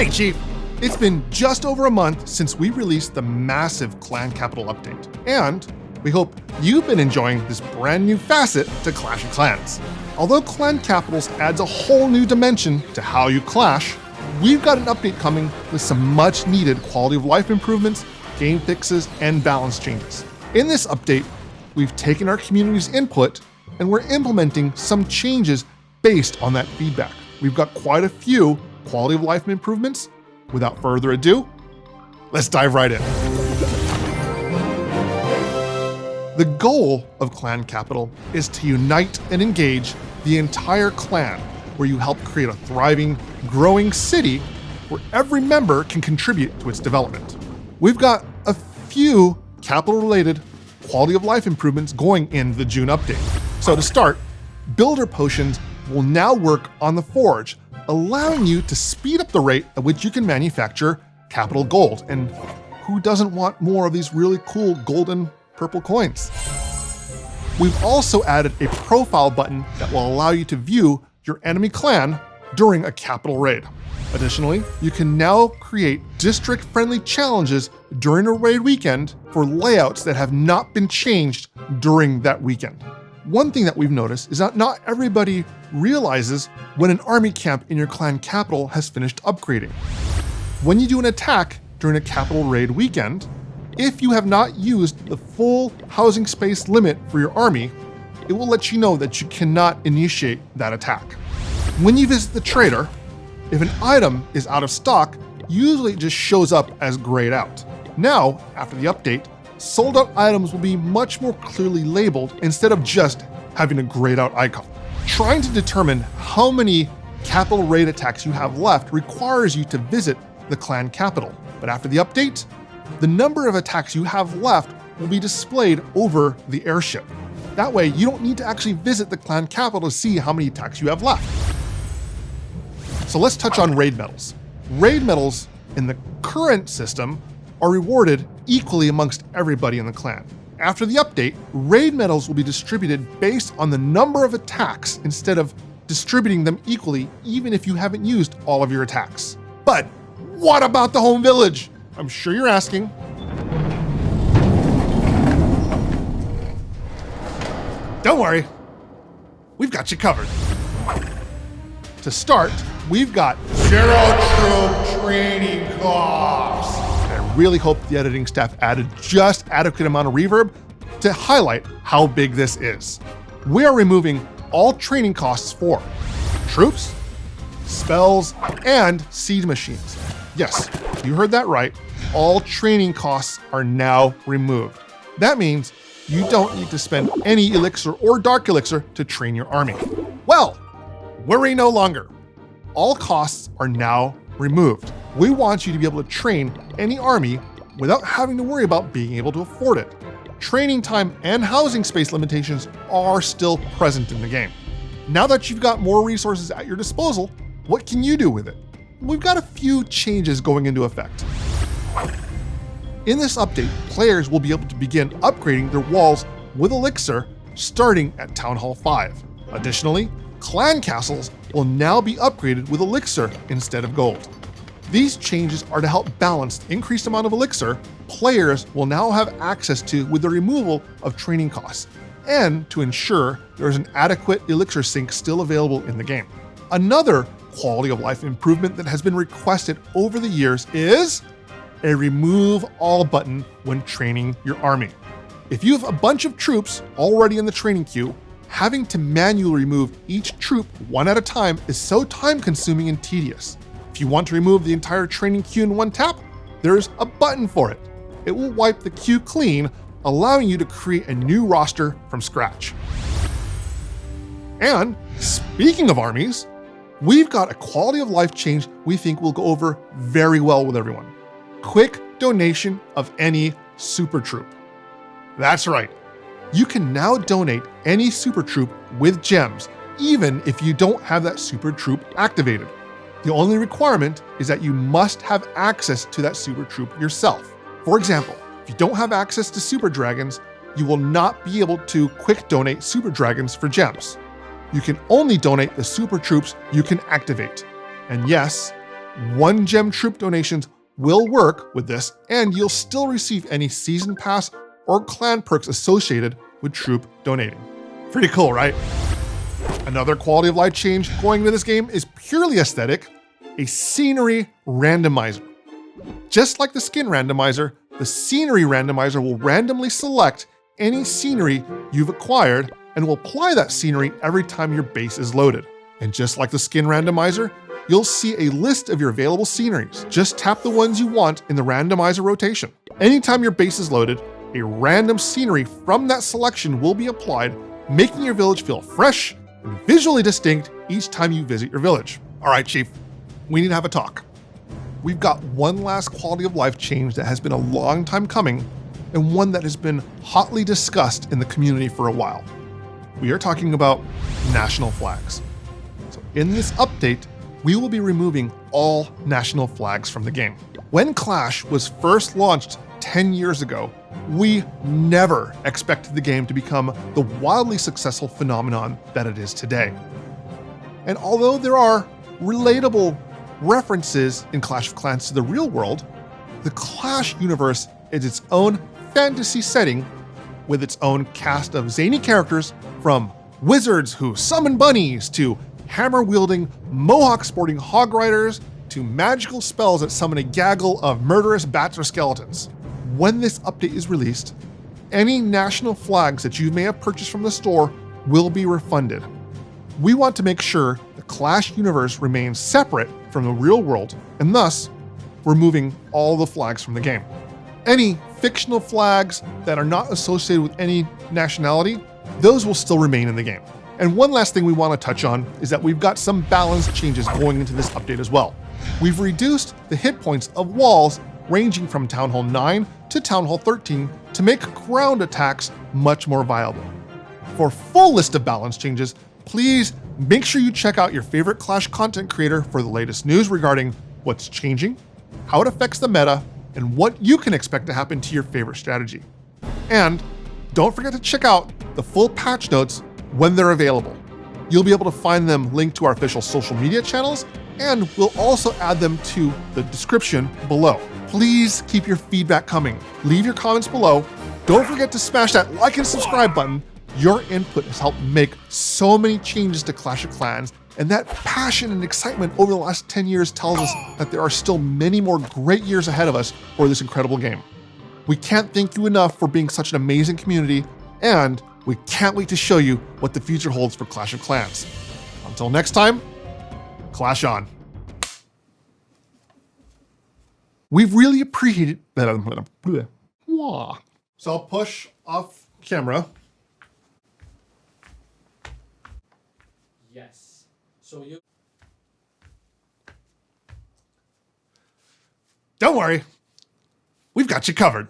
Hey, Chief! It's been just over a month since we released the massive Clan Capital update, and we hope you've been enjoying this brand new facet to Clash of Clans. Although Clan Capitals adds a whole new dimension to how you clash, we've got an update coming with some much needed quality of life improvements, game fixes, and balance changes. In this update, we've taken our community's input and we're implementing some changes based on that feedback. We've got quite a few quality of life improvements. Without further ado, let's dive right in. The goal of Clan Capital is to unite and engage the entire clan, where you help create a thriving, growing city where every member can contribute to its development. We've got a few capital-related quality of life improvements going in the June update. So to start, builder potions will now work on the forge, allowing you to speed up the rate at which you can manufacture capital gold. And who doesn't want more of these really cool golden purple coins? We've also added a profile button that will allow you to view your enemy clan during a capital raid. Additionally, you can now create district-friendly challenges during a raid weekend for layouts that have not been changed during that weekend. One thing that we've noticed is that not everybody realizes when an army camp in your clan capital has finished upgrading. When you do an attack during a capital raid weekend, if you have not used the full housing space limit for your army, it will let you know that you cannot initiate that attack. When you visit the trader, if an item is out of stock, usually it just shows up as grayed out. Now, after the update, sold out items will be much more clearly labeled instead of just having a grayed out icon. Trying to determine how many capital raid attacks you have left requires you to visit the clan capital. But after the update, the number of attacks you have left will be displayed over the airship. That way, you don't need to actually visit the clan capital to see how many attacks you have left. So let's touch on raid medals. Raid medals in the current system are rewarded equally amongst everybody in the clan. After the update, raid medals will be distributed based on the number of attacks instead of distributing them equally, even if you haven't used all of your attacks. But what about the home village? I'm sure you're asking. Don't worry, we've got you covered. To start, we've got zero troop training costs. I really hope the editing staff added just adequate amount of reverb to highlight how big this is. We are removing all training costs for troops, spells, and siege machines. Yes, you heard that right. All training costs are now removed. That means you don't need to spend any elixir or dark elixir to train your army. Well, worry no longer. All costs are now removed. We want you to be able to train any army without having to worry about being able to afford it. Training time and housing space limitations are still present in the game. Now that you've got more resources at your disposal, what can you do with it? We've got a few changes going into effect. In this update, players will be able to begin upgrading their walls with Elixir starting at Town Hall 5. Additionally, clan castles will now be upgraded with Elixir instead of gold. These changes are to help balance the increased amount of Elixir players will now have access to with the removal of training costs, and to ensure there is an adequate Elixir sink still available in the game. Another quality of life improvement that has been requested over the years is a remove all button when training your army. If you have a bunch of troops already in the training queue, having to manually remove each troop one at a time is so time consuming and tedious. If you want to remove the entire training queue in one tap, there's a button for it. It will wipe the queue clean, allowing you to create a new roster from scratch. And speaking of armies, we've got a quality of life change we think will go over very well with everyone. Quick donation of any super troop. That's right. You can now donate any super troop with gems, even if you don't have that super troop activated. The only requirement is that you must have access to that super troop yourself. For example, if you don't have access to super dragons, you will not be able to quick donate super dragons for gems. You can only donate the super troops you can activate. And yes, 1 gem troop donations will work with this, and you'll still receive any season pass or clan perks associated with troop donating. Pretty cool, right? Another quality of life change going into this game is purely aesthetic, a scenery randomizer. Just like the skin randomizer, the scenery randomizer will randomly select any scenery you've acquired and will apply that scenery every time your base is loaded. And just like the skin randomizer, you'll see a list of your available sceneries. Just tap the ones you want in the randomizer rotation. Anytime your base is loaded, a random scenery from that selection will be applied, making your village feel fresh and visually distinct each time you visit your village. All right, Chief, we need to have a talk. We've got one last quality of life change that has been a long time coming and one that has been hotly discussed in the community for a while. We are talking about national flags. So in this update, we will be removing all national flags from the game. When Clash was first launched 10 years ago, we never expected the game to become the wildly successful phenomenon that it is today. And although there are relatable references in Clash of Clans to the real world, the Clash universe is its own fantasy setting with its own cast of zany characters, from wizards who summon bunnies to hammer-wielding, mohawk-sporting hog riders to magical spells that summon a gaggle of murderous bats or skeletons. When this update is released, any national flags that you may have purchased from the store will be refunded. We want to make sure the Clash universe remains separate from the real world, and thus removing all the flags from the game. Any fictional flags that are not associated with any nationality, those will still remain in the game. And one last thing we want to touch on is that we've got some balance changes going into this update as well. We've reduced the hit points of walls ranging from Town Hall 9 to Town Hall 13 to make ground attacks much more viable. For a full list of balance changes, please make sure you check out your favorite Clash content creator for the latest news regarding what's changing, how it affects the meta, and what you can expect to happen to your favorite strategy. And don't forget to check out the full patch notes when they're available. You'll be able to find them linked to our official social media channels, and we'll also add them to the description below. Please keep your feedback coming. Leave your comments below. Don't forget to smash that like and subscribe button. Your input has helped make so many changes to Clash of Clans, and that passion and excitement over the last 10 years tells us that there are still many more great years ahead of us for this incredible game. We can't thank you enough for being such an amazing community, and we can't wait to show you what the future holds for Clash of Clans. Until next time, Clash on. We've really appreciated that. So I'll push off camera. Yes. So you. Don't worry, we've got you covered.